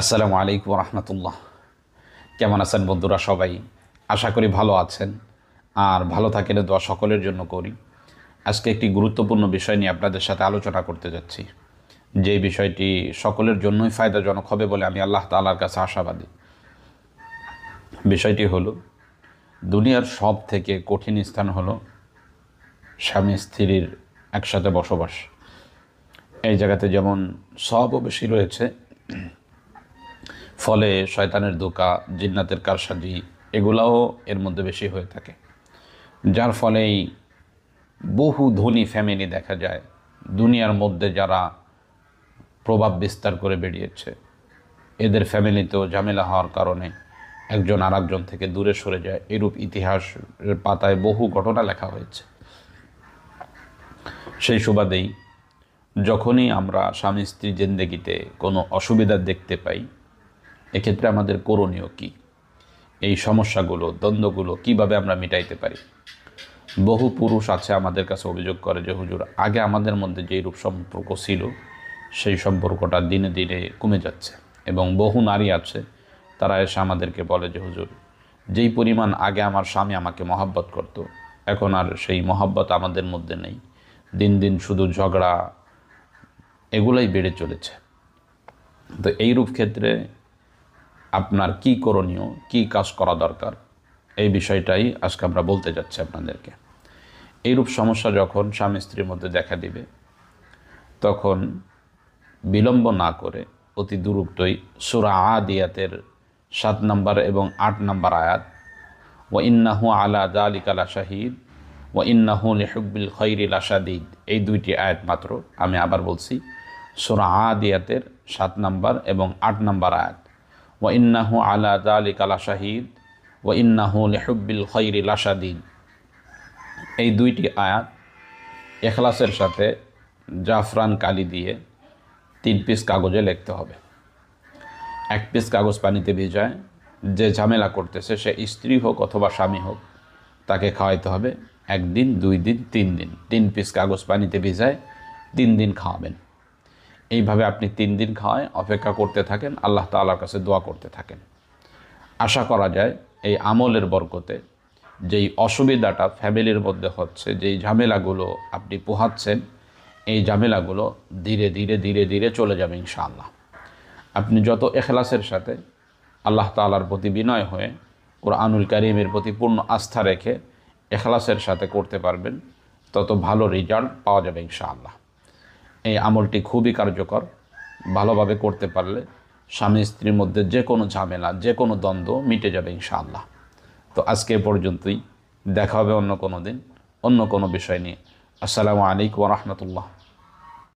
আসসালামু আলাইকুম রহমতুল্লাহ। কেমন আছেন বন্ধুরা? সবাই আশা করি ভালো আছেন, আর ভালো থাকেন দোয়া সকলের জন্য করি। আজকে একটি গুরুত্বপূর্ণ বিষয় নিয়ে আপনাদের সাথে আলোচনা করতে যাচ্ছি, যে বিষয়টি সকলের জন্যই ফায়দাজনক হবে বলে আমি আল্লাহ তাআলার কাছে আশাবাদী। বিষয়টি হলো, দুনিয়ার সব থেকে কঠিন স্থান হলো স্বামী স্ত্রীর একসাথে বসবাস। এই জায়গাতে যেমন সবও বেশি রয়েছে, ফলে শয়তানের ধোঁকা, জিন্নাতের কারসাজি এগুলাও এর মধ্যে বেশি হয়ে থাকে, যার ফলেই বহু ধনী ফ্যামিলি দেখা যায় দুনিয়ার মধ্যে যারা প্রভাব বিস্তার করে বেরিয়েছে, এদের ফ্যামিলিতেও ঝামেলা হওয়ার কারণে একজন আরেকজন থেকে দূরে সরে যায়। এরূপ ইতিহাসের পাতায় বহু ঘটনা লেখা হয়েছে। সেই সুবাদেই যখনই আমরা স্বামী স্ত্রী জিন্দেগিতে কোনো অসুবিধা দেখতে পাই, এক্ষেত্রে আমাদের করণীয় কী, এই সমস্যাগুলো, দ্বন্দ্বগুলো কিভাবে আমরা মিটাইতে পারি। বহু পুরুষ আছে আমাদের কাছে অভিযোগ করে যে হুজুর, আগে আমাদের মধ্যে যেই রূপ সম্পর্ক ছিল সেই সম্পর্কটা দিনে দিনে কমে যাচ্ছে, এবং বহু নারী আছে তারা এসে আমাদেরকে বলে যে হুজুর, যেই পরিমাণ আগে আমার স্বামী আমাকে মহাব্বত করত, এখন আর সেই মহাব্বত আমাদের মধ্যে নেই, দিন দিন শুধু ঝগড়া এগুলাই বেড়ে চলেছে। তো এইরূপ ক্ষেত্রে আপনার কি করণীয়, কি কাজ করা দরকার, এই বিষয়টাই আজকে আমরা বলতে যাচ্ছি আপনাদেরকে। এইরূপ সমস্যা যখন স্বামী স্ত্রীর মধ্যে দেখা দিবে, তখন বিলম্ব না করে অতি দ্রুতই সূরা আদিয়াতের ৭ নম্বর এবং ৮ নম্বর আয়াত, ওয়া ইন্নাহু আলা যালিকা লাশাহিদ ওয়া ইন্নাহু লিহুব্বিল খাইরি লাশাদীদ, এই দুইটি আয়াত মাত্র। আমি আবার বলছি, সূরা আদিয়াতের ৭ নম্বর এবং ৮ নম্বর আয়াত, ওয়া ইন্নাহু আলা যালিকা লাশাহিদ ওয়া ইন্নাহু লিহুব্বিল খাইরি লাশাদীদ, এই দুইটি আয়াত ইখলাসের সাথে জাফরান কালি দিয়ে 3 পিস কাগজে লিখতে হবে। 1 পিস কাগজ পানিতে ভিজায় যে ঝামেলা করতেছে, সে স্ত্রী হোক অথবা স্বামী হোক, তাকে খাওয়াইতে হবে 1 দিন, 2 দিন, 3 দিন। 3 পিস কাগজ পানিতে ভিজায় 3 দিন খাওয়াবেন। এইভাবে আপনি 3 দিন খাওয়ায় অপেক্ষা করতে থাকেন, আল্লাহ তাআলার কাছে দোয়া করতে থাকেন। আশা করা যায় এই আমলের বরকতে যেই অসুবিধাটা ফ্যামিলির মধ্যে হচ্ছে, যেই ঝামেলাগুলো আপনি পোহাচ্ছেন, এই ঝামেলাগুলো ধীরে ধীরে ধীরে ধীরে চলে যাবে ইনশাআল্লাহ। আপনি যত ইখলাসের সাথে আল্লাহ তাআলার প্রতি বিনয় হয়ে কুরআনুল কারীমের প্রতি পূর্ণ আস্থা রেখে ইখলাসের সাথে করতে পারবেন, তত ভালো রেজাল্ট পাওয়া যাবে ইনশাআল্লাহ। এই আমলটি খুবই কার্যকর। ভালোভাবে করতে পারলে স্বামী স্ত্রীর মধ্যে যে কোনো ঝামেলা, যে কোনো দ্বন্দ্ব মিটে যাবে ইনশাআল্লাহ। তো আজকে এ পর্যন্তই, দেখা হবে অন্য কোনো দিন অন্য কোনো বিষয় নিয়ে। আসসালামু আলাইকুম ওয়া রাহমাতুল্লাহ।